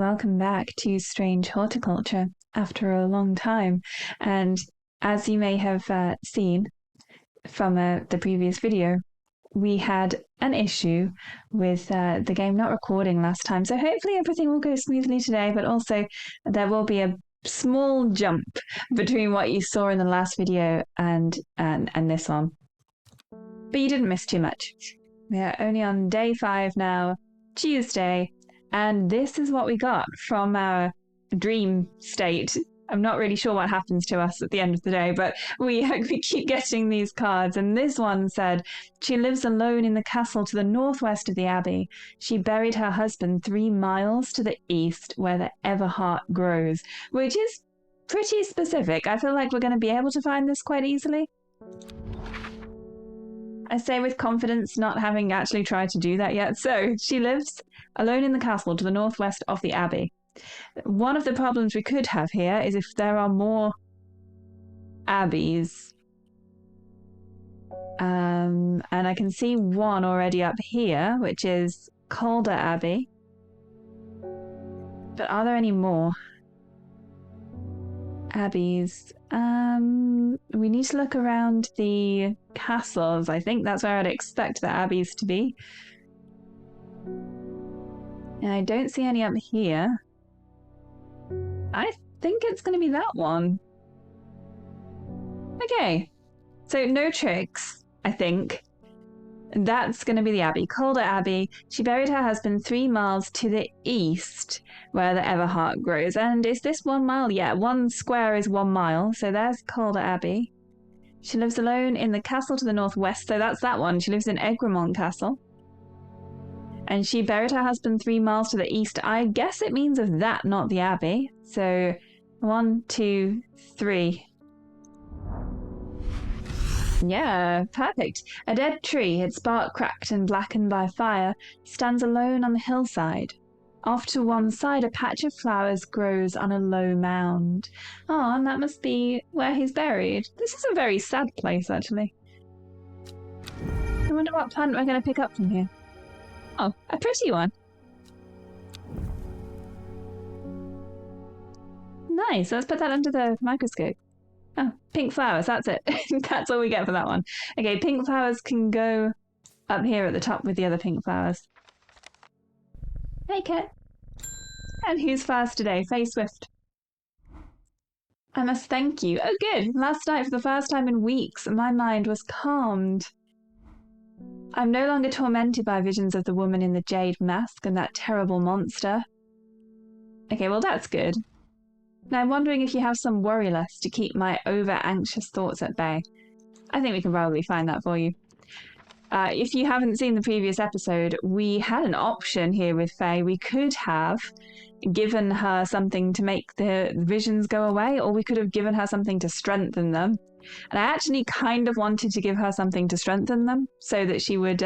Welcome back to Strange Horticulture after a long time. And as you may have seen from the previous video, we had an issue with the game not recording last time. So hopefully everything will go smoothly today, but also there will be a small jump between what you saw in the last video and this one. But you didn't miss too much. We are only on day 5 now, Tuesday. And this is what we got from our dream state. I'm not really sure what happens to us at the end of the day, but we keep getting these cards. And this one said, she lives alone in the castle to the northwest of the abbey. She buried her husband 3 miles to the east where the everheart grows, which is pretty specific. I feel like we're going to be able to find this quite easily. I say with confidence, not having actually tried to do that yet. So she lives alone in the castle to the northwest of the abbey. One of the problems we could have here is if there are more abbeys. And I can see one already up here, which is Calder Abbey. But are there any more abbeys? We need to look around the castles. I think that's where I'd expect the abbeys to be. And I don't see any up here. I think it's going to be that one. Okay. So no tricks, I think. That's going to be the abbey. Calder Abbey. She buried her husband 3 miles to the east where the everheart grows. And is this 1 mile? Yeah, 1 square is 1 mile. So there's Calder Abbey. She lives alone in the castle to the northwest. So that's that one. She lives in Egremont Castle. And she buried her husband 3 miles to the east. I guess it means of that, not the abbey. So 1, 2, 3. Yeah, perfect. A dead tree, its bark cracked and blackened by fire, stands alone on the hillside. Off to one side, a patch of flowers grows on a low mound. Oh, and that must be where he's buried. This is a very sad place, actually. I wonder what plant we're going to pick up from here. Oh, a pretty one. Nice, let's put that under the microscope. Oh, pink flowers, that's it. That's all we get for that one. Okay, pink flowers can go up here at the top with the other pink flowers. Hey, Kit. And who's first today? Faye Swift. I must thank you. Oh, good. Last night, for the first time in weeks, my mind was calmed. I'm no longer tormented by visions of the woman in the jade mask and that terrible monster. Okay, well, that's good. Now, I'm wondering if you have some worry list to keep my over-anxious thoughts at bay. I think we can probably find that for you. If you haven't seen the previous episode, we had an option here with Faye. We could have given her something to make the visions go away, or we could have given her something to strengthen them. And I actually kind of wanted to give her something to strengthen them so that she would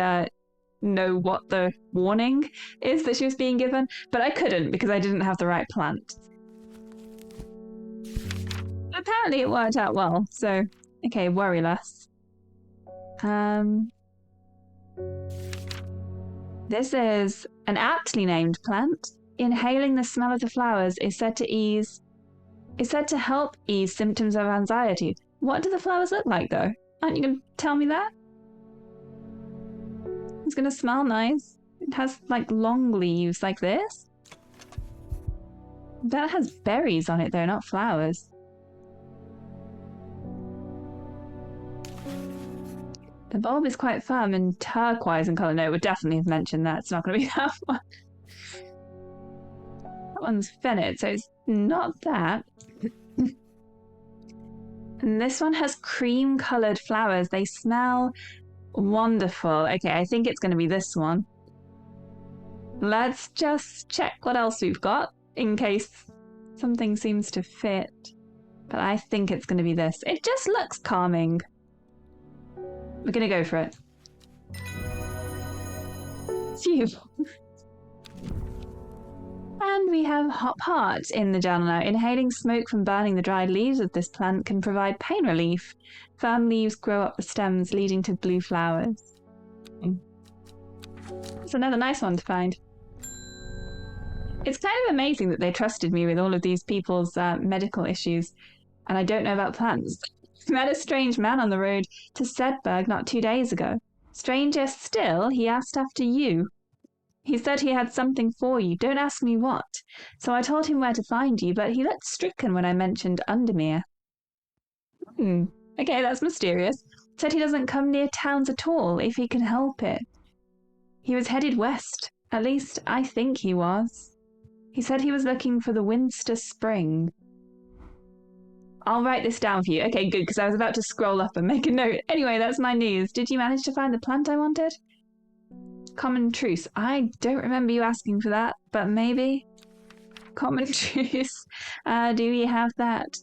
know what the warning is that she was being given, but I couldn't because I didn't have the right plant. Apparently it worked out well, so okay, worry less. This is an aptly named plant. Inhaling the smell of the flowers is said to help ease symptoms of anxiety. What do the flowers look like, though? Aren't you going to tell me that? It's going to smell nice. It has, like, long leaves like this. That has berries on it, though, not flowers. The bulb is quite firm and turquoise in colour. No, we'd definitely have mentioned that. It's not going to be that one. That one's fennel, so it's not that. And this one has cream-coloured flowers. They smell wonderful. Okay, I think it's going to be this one. Let's just check what else we've got in case something seems to fit. But I think it's going to be this. It just looks calming. We're going to go for it. Phew. And we have Hop Heart in the journal now. Inhaling smoke from burning the dried leaves of this plant can provide pain relief. Firm leaves grow up the stems, leading to blue flowers. It's another nice one to find. It's kind of amazing that they trusted me with all of these people's medical issues, and I don't know about plants. Met a strange man on the road to Sedberg not 2 days ago. Stranger still, he asked after you. He said he had something for you. Don't ask me what. So I told him where to find you, but he looked stricken when I mentioned Undermere. Okay, that's mysterious. Said he doesn't come near towns at all if he can help it. He was headed west. At least, I think he was. He said he was looking for the Winster Spring. I'll write this down for you. Okay, good, because I was about to scroll up and make a note. Anyway, that's my news. Did you manage to find the plant I wanted? Common truce. I don't remember you asking for that, but maybe. Common truce. Do we have that?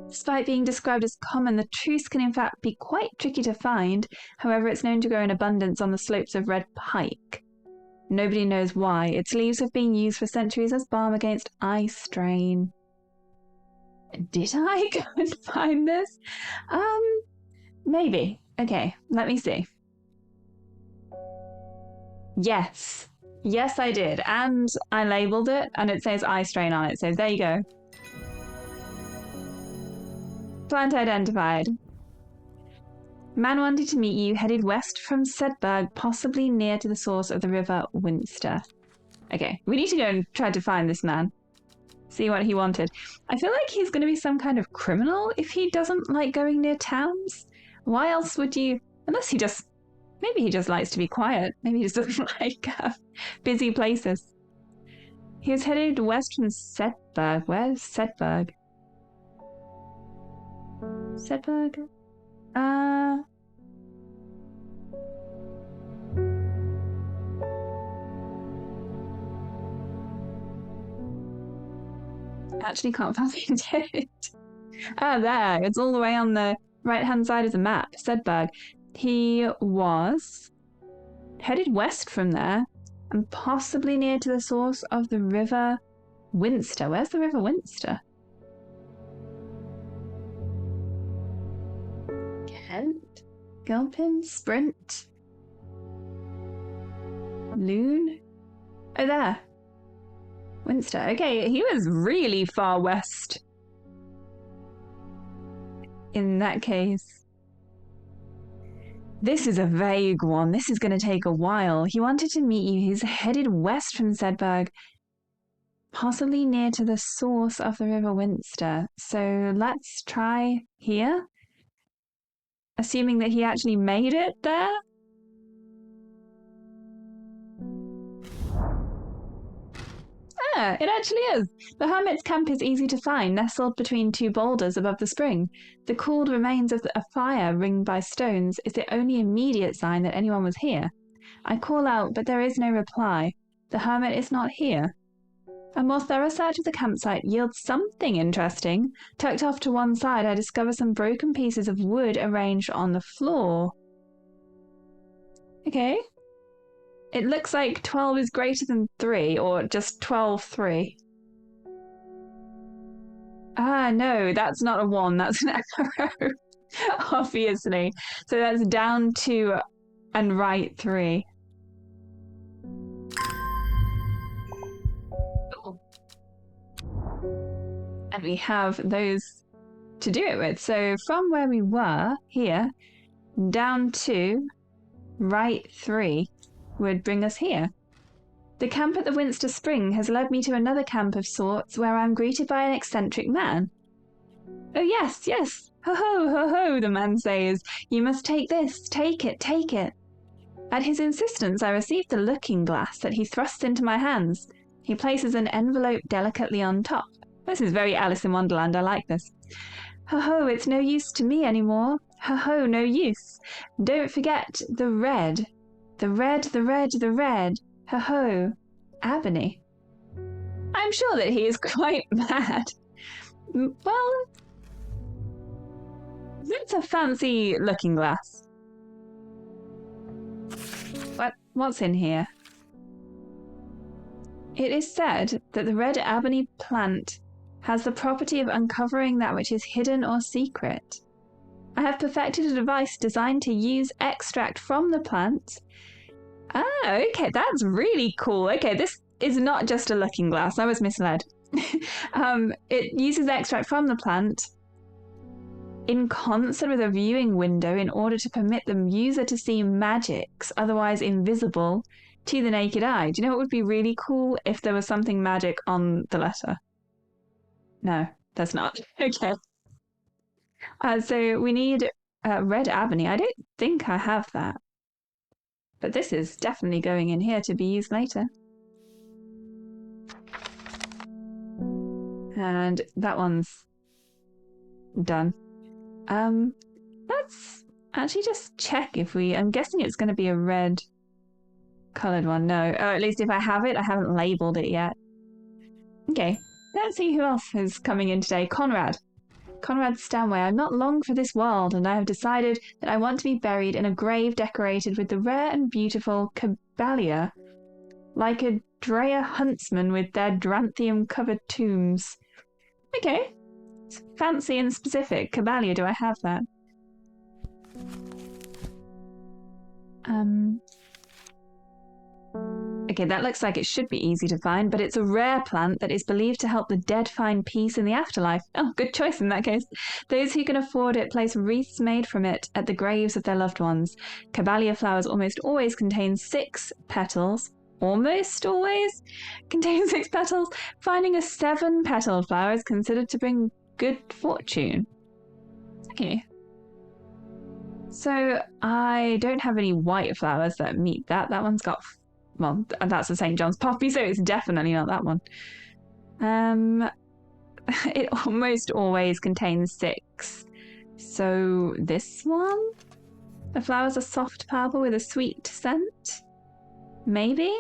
Despite being described as common, the truce can in fact be quite tricky to find. However, it's known to grow in abundance on the slopes of Red Pike. Nobody knows why. Its leaves have been used for centuries as balm against eye strain. Did I go and find this? Maybe. Okay, let me see. Yes. Yes, I did. And I labelled it, and it says eye strain on it, so there you go. Plant identified. Man wanted to meet you, headed west from Sedberg, possibly near to the source of the river Winster. Okay, we need to go and try to find this man. See what he wanted. I feel like he's going to be some kind of criminal if he doesn't like going near towns. Why else would you... Unless he just... Maybe he just likes to be quiet. Maybe he just doesn't like busy places. He was headed west from Sedberg. Where's Sedberg? Sedberg? Actually can't find it. There. It's all the way on the right-hand side of the map. Sedberg. He was headed west from there and possibly near to the source of the river Winster. Where's the river Winster? Kent? Gilpin? Sprint? Loon? Oh, there. Winster. Okay, he was really far west. In that case. This is a vague one. This is going to take a while. He wanted to meet you. He's headed west from Sedberg, possibly near to the source of the river Winster. So let's try here. Assuming that he actually made it there. It actually is. The hermit's camp is easy to find, nestled between two boulders above the spring. The cooled remains of a fire ringed by stones is the only immediate sign that anyone was here. I call out, but there is no reply. The hermit is not here. A more thorough search of the campsite yields something interesting. Tucked off to one side, I discover some broken pieces of wood arranged on the floor. Okay. It looks like 12 is greater than 3, or just 12, 3. No, that's not a 1, that's an arrow. Obviously. So that's down 2 and right 3. And we have those to do it with. So from where we were, here, down 2, right 3. Would bring us here. The camp at the Winster Spring has led me to another camp of sorts where I am greeted by an eccentric man. Oh yes, yes, ho-ho, ho-ho, the man says. You must take this, take it, take it. At his insistence, I received the looking glass that he thrusts into my hands. He places an envelope delicately on top. This is very Alice in Wonderland, I like this. Ho-ho, it's no use to me anymore. Ho-ho, no use. Don't forget the red. The red, the red, the red. Ho-ho. Ebony. I'm sure that he is quite mad. Well, that's a fancy looking glass. What's in here? It is said that the red ebony plant has the property of uncovering that which is hidden or secret. I have perfected a device designed to use extract from the plant Ah, okay, that's really cool. Okay, this is not just a looking glass. I was misled. It uses the extract from the plant in concert with a viewing window in order to permit the user to see magics otherwise invisible to the naked eye. Do you know what would be really cool if there was something magic on the letter? No, there's not. Okay. So we need red ebony. I don't think I have that. But this is definitely going in here to be used later. And that one's done. Let's actually just check if we... I'm guessing it's going to be a red coloured one. No. Oh, at least if I have it, I haven't labelled it yet. Okay. Let's see who else is coming in today. Conrad Stanway. I'm not long for this world, and I have decided that I want to be buried in a grave decorated with the rare and beautiful Caballia, like a Drea huntsman with their dranthium-covered tombs. Okay. It's fancy and specific. Caballia, do I have that? Okay, that looks like it should be easy to find, but it's a rare plant that is believed to help the dead find peace in the afterlife. Oh, good choice in that case. Those who can afford it place wreaths made from it at the graves of their loved ones. Caballia flowers almost always contain 6 petals. Almost always contain 6 petals. Finding a 7-petaled flower is considered to bring good fortune. Okay. So I don't have any white flowers that meet that. That one's got... Well, that's a St. John's poppy, so it's definitely not that one. It almost always contains 6. So this one? The flowers are soft purple with a sweet scent? Maybe?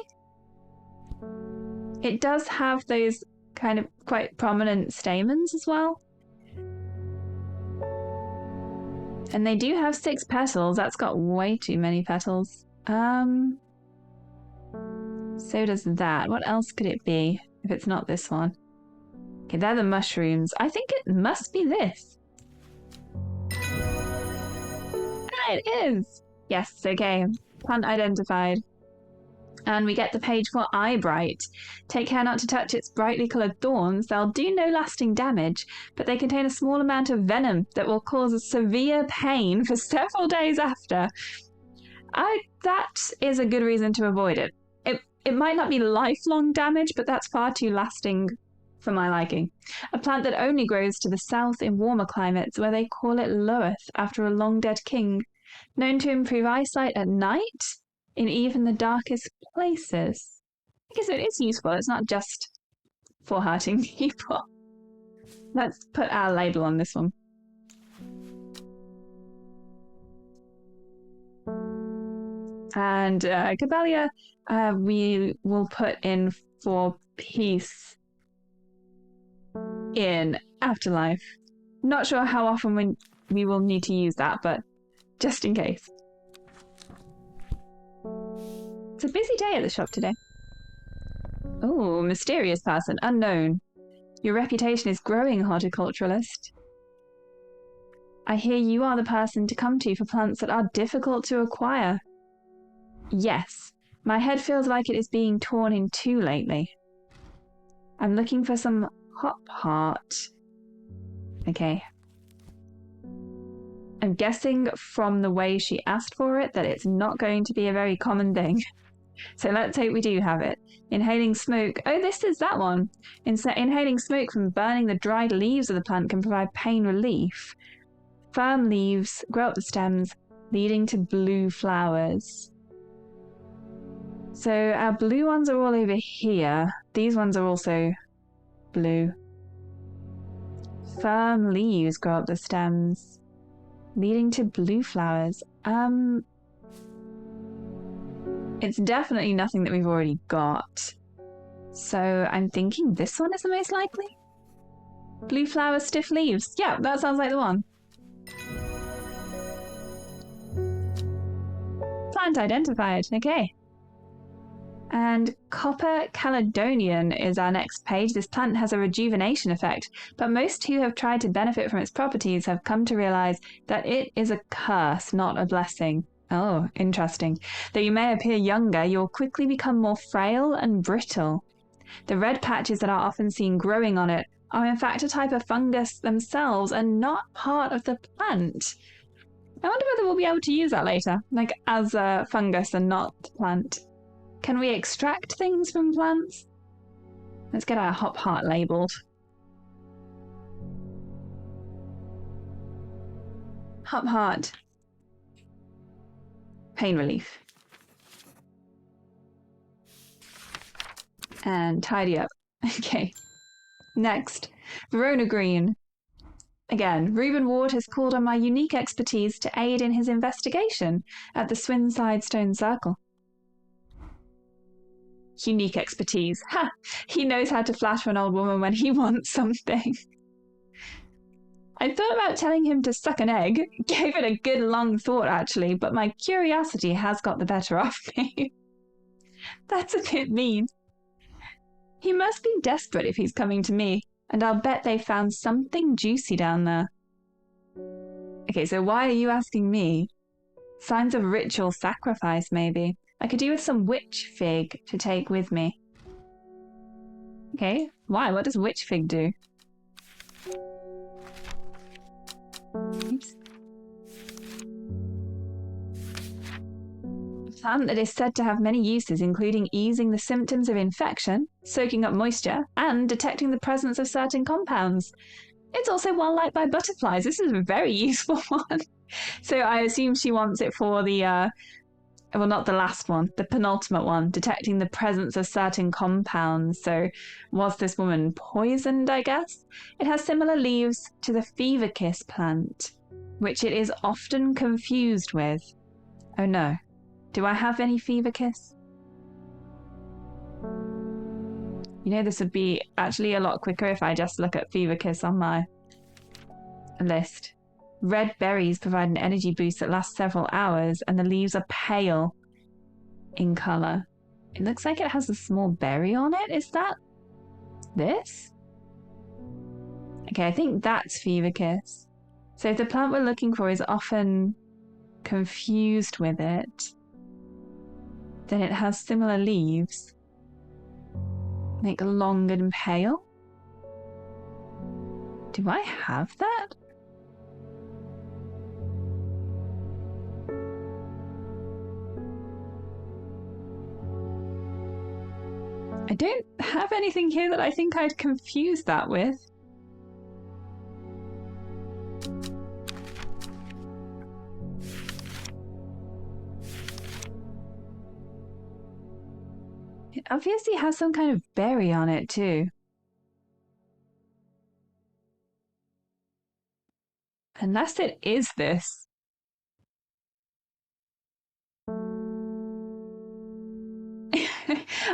It does have those kind of quite prominent stamens as well. And they do have 6 petals. That's got way too many petals. So does that. What else could it be if it's not this one? Okay, they're the mushrooms. I think it must be this. Ah, it is. Yes, okay. Plant identified. And we get the page for Eyebright. Take care not to touch its brightly coloured thorns. They'll do no lasting damage, but they contain a small amount of venom that will cause severe pain for several days after. That is a good reason to avoid it. It might not be lifelong damage, but that's far too lasting for my liking. A plant that only grows to the south in warmer climates, where they call it Loeth after a long-dead king, known to improve eyesight at night in even the darkest places. I guess it is useful. It's not just for hurting people. Let's put our label on this one. And Caballia, we will put in for peace in afterlife. Not sure how often we will need to use that, but just in case. It's a busy day at the shop today. Oh, mysterious person, unknown. Your reputation is growing, horticulturalist. I hear you are the person to come to for plants that are difficult to acquire. Yes, my head feels like it is being torn in 2 lately. I'm looking for some hop heart. Okay. I'm guessing from the way she asked for it that it's not going to be a very common thing. So let's hope we do have it. Inhaling smoke. Oh, this is that one. Inhaling smoke from burning the dried leaves of the plant can provide pain relief. Firm leaves grow up the stems, leading to blue flowers. So our blue ones are all over here. These ones are also blue. Firm leaves grow up the stems, leading to blue flowers. It's definitely nothing that we've already got. So I'm thinking this one is the most likely. Blue flowers, stiff leaves. Yeah, that sounds like the one. Plant identified. Okay. And Copper Caledonian is our next page. This plant has a rejuvenation effect, but most who have tried to benefit from its properties have come to realize that it is a curse, not a blessing. Oh, interesting. Though you may appear younger, you'll quickly become more frail and brittle. The red patches that are often seen growing on it are in fact a type of fungus themselves and not part of the plant. I wonder whether we'll be able to use that later, like as a fungus and not plant. Can we extract things from plants? Let's get our hop heart labeled. Hop heart. Pain relief. And tidy up. Okay. Next, Verona Green. Again, Reuben Ward has called on my unique expertise to aid in his investigation at the Swinside Stone Circle. Unique expertise. Ha! He knows how to flatter an old woman when he wants something. I thought about telling him to suck an egg. Gave it a good long thought, actually, but my curiosity has got the better of me. That's a bit mean. He must be desperate if he's coming to me, and I'll bet they found something juicy down there. Okay, so why are you asking me? Signs of ritual sacrifice, maybe. I could do with some witch fig to take with me. Okay, why? What does witch fig do? Oops. A plant that is said to have many uses, including easing the symptoms of infection, soaking up moisture, and detecting the presence of certain compounds. It's also well liked by butterflies. This is a very useful one. So I assume she wants it for the, well, not the last one, the penultimate one, detecting the presence of certain compounds. So was this woman poisoned, I guess? It has similar leaves to the fever kiss plant, which it is often confused with. Oh no. Do I have any fever kiss? You know, this would be actually a lot quicker if I just look at fever kiss on my list. Red berries provide an energy boost that lasts several hours, and the leaves are pale in colour. It looks like it has a small berry on it. Is that this? Okay, I think that's fever kiss. So if the plant we're looking for is often confused with it, then it has similar leaves, like long and pale. Do I have that? I don't have anything here that I think I'd confuse that with. It obviously has some kind of berry on it too. Unless it is this.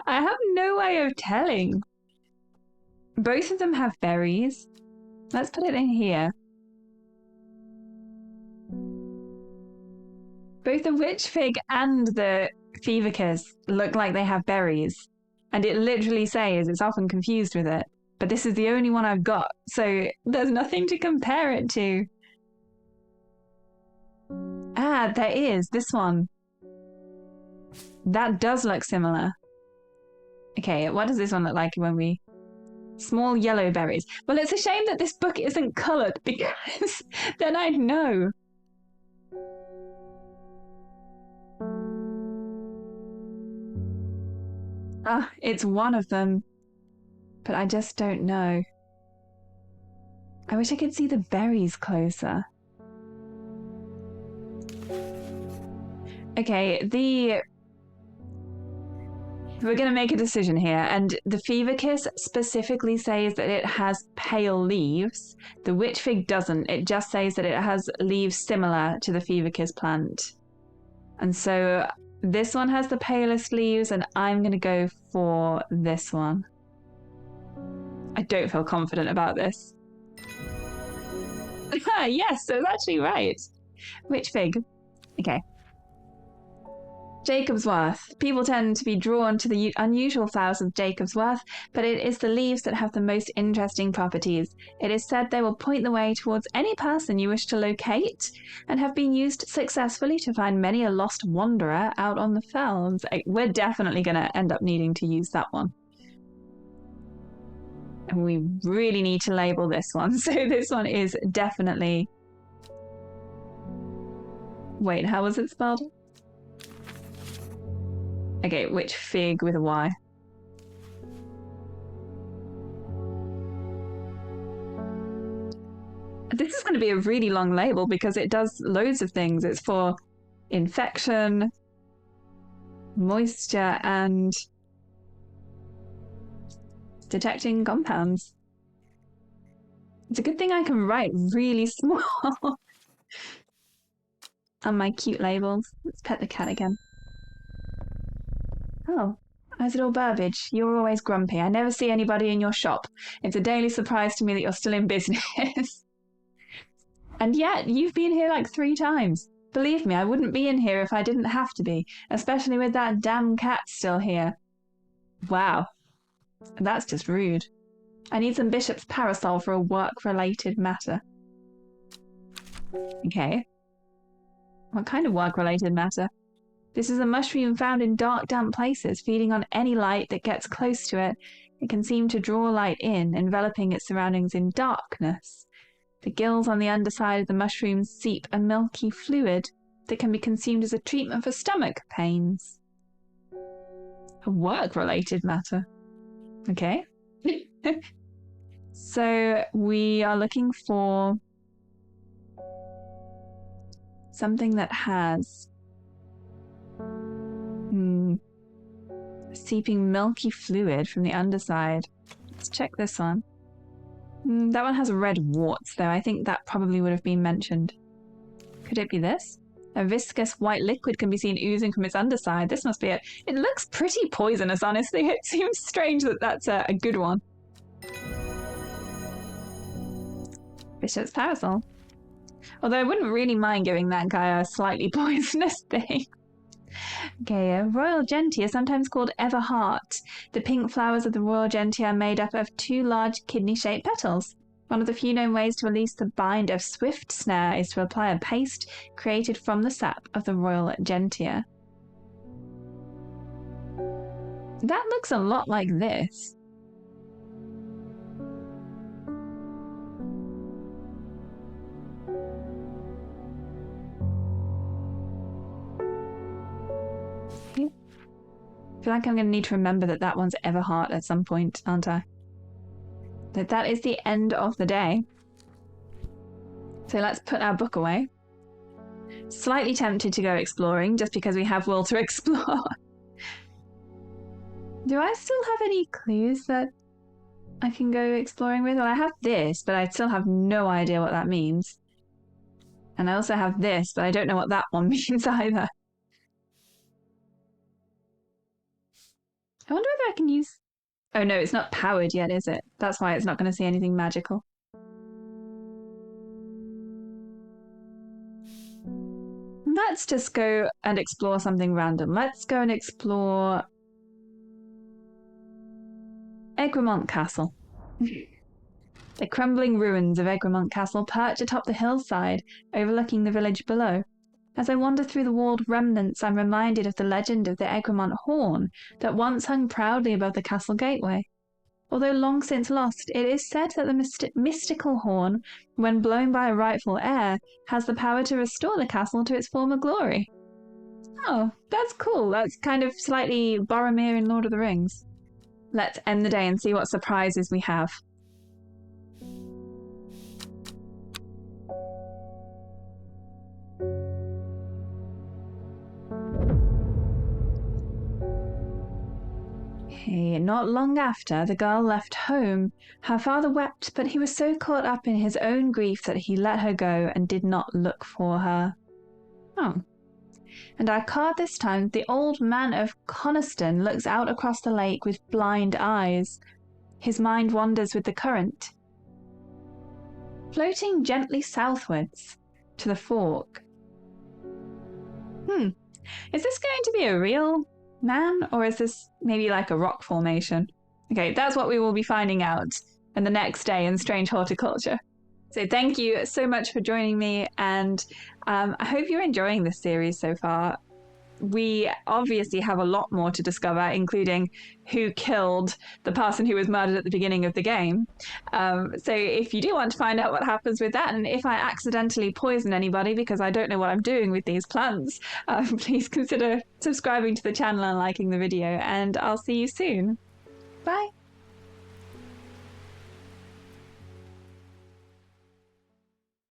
I have no way of telling. Both of them have berries. Let's put it in here. Both the witch fig and the fever kiss look like they have berries. And it literally says it's often confused with it. But this is the only one I've got, so there's nothing to compare it to. Ah, there is. This one. That does look similar. Okay, what does this one look like when we... Small yellow berries. Well, it's a shame that this book isn't coloured, because then I'd know. Ah, it's one of them. But I just don't know. I wish I could see the berries closer. Okay, we're going to make a decision here, and the fever kiss specifically says that it has pale leaves. The witch fig doesn't. It just says that it has leaves similar to the fever kiss plant. And so this one has the palest leaves, and I'm going to go for this one. I don't feel confident about this. Yes, so it's actually right. Witch fig. Okay. Jacob's Worth. People tend to be drawn to the unusual flowers of Jacob's Worth, but it is the leaves that have the most interesting properties. It is said they will point the way towards any person you wish to locate, and have been used successfully to find many a lost wanderer out on the fells. We're definitely going to end up needing to use that one. And we really need to label this one. So this one is definitely... Wait, how was it spelled? Okay, which fig with a Y? This is going to be a really long label because it does loads of things. It's for infection, moisture, and detecting compounds. It's a good thing I can write really small on my cute labels. Let's pet the cat again. Oh, Isidore Burbage, you're always grumpy. I never see anybody in your shop. It's a daily surprise to me that you're still in business. And yet, you've been here like 3 times. Believe me, I wouldn't be in here if I didn't have to be, especially with that damn cat still here. Wow. That's just rude. I need some bishop's parasol for a work-related matter. Okay. What kind of work-related matter? This is a mushroom found in dark, damp places, feeding on any light that gets close to it. It can seem to draw light in, enveloping its surroundings in darkness. The gills on the underside of the mushrooms seep a milky fluid that can be consumed as a treatment for stomach pains. A work-related matter. Okay. So we are looking for something that has seeping milky fluid from the underside. Let's check this one. That one has red warts, though. I think that probably would have been mentioned. Could it be this? A viscous white liquid can be seen oozing from its underside. This must be it. It looks pretty poisonous, honestly. It seems strange that that's a good one. Bishop's parasol. Although I wouldn't really mind giving that guy a slightly poisonous thing. Okay, royal gentian is sometimes called everheart. The pink flowers of the royal gentian are made up of 2 large kidney-shaped petals. One of the few known ways to release the bind of swift snare is to apply a paste created from the sap of the royal gentian. That looks a lot like this. I feel like I'm going to need to remember that that one's everheart at some point, aren't I? But that is the end of the day. So let's put our book away. Slightly tempted to go exploring just because we have will to explore. Do I still have any clues that I can go exploring with? Well, I have this, but I still have no idea what that means. And I also have this, but I don't know what that one means either. I wonder whether I can use... Oh no, it's not powered yet, is it? That's why it's not going to see anything magical. Let's just go and explore something random. Let's go and explore... Egremont Castle. The crumbling ruins of Egremont Castle perch atop the hillside, overlooking the village below. As I wander through the walled remnants, I'm reminded of the legend of the Egremont horn that once hung proudly above the castle gateway. Although long since lost, it is said that the mystical horn, when blown by a rightful heir, has the power to restore the castle to its former glory. Oh, that's cool. That's kind of slightly Boromir in Lord of the Rings. Let's end the day and see what surprises we have. Okay, not long after, the girl left home. Her father wept, but he was so caught up in his own grief that he let her go and did not look for her. Oh. And our card this time, the old man of Coniston looks out across the lake with blind eyes. His mind wanders with the current, floating gently southwards to the fork. Is this going to be a real man, or is this maybe like a rock formation? Okay, that's what we will be finding out in the next day in Strange Horticulture. So thank you so much for joining me, and I hope you're enjoying this series so far. We obviously have a lot more to discover, including who killed the person who was murdered at the beginning of the game. So if you do want to find out what happens with that, and if I accidentally poison anybody because I don't know what I'm doing with these plants, please consider subscribing to the channel and liking the video, and I'll see you soon. Bye.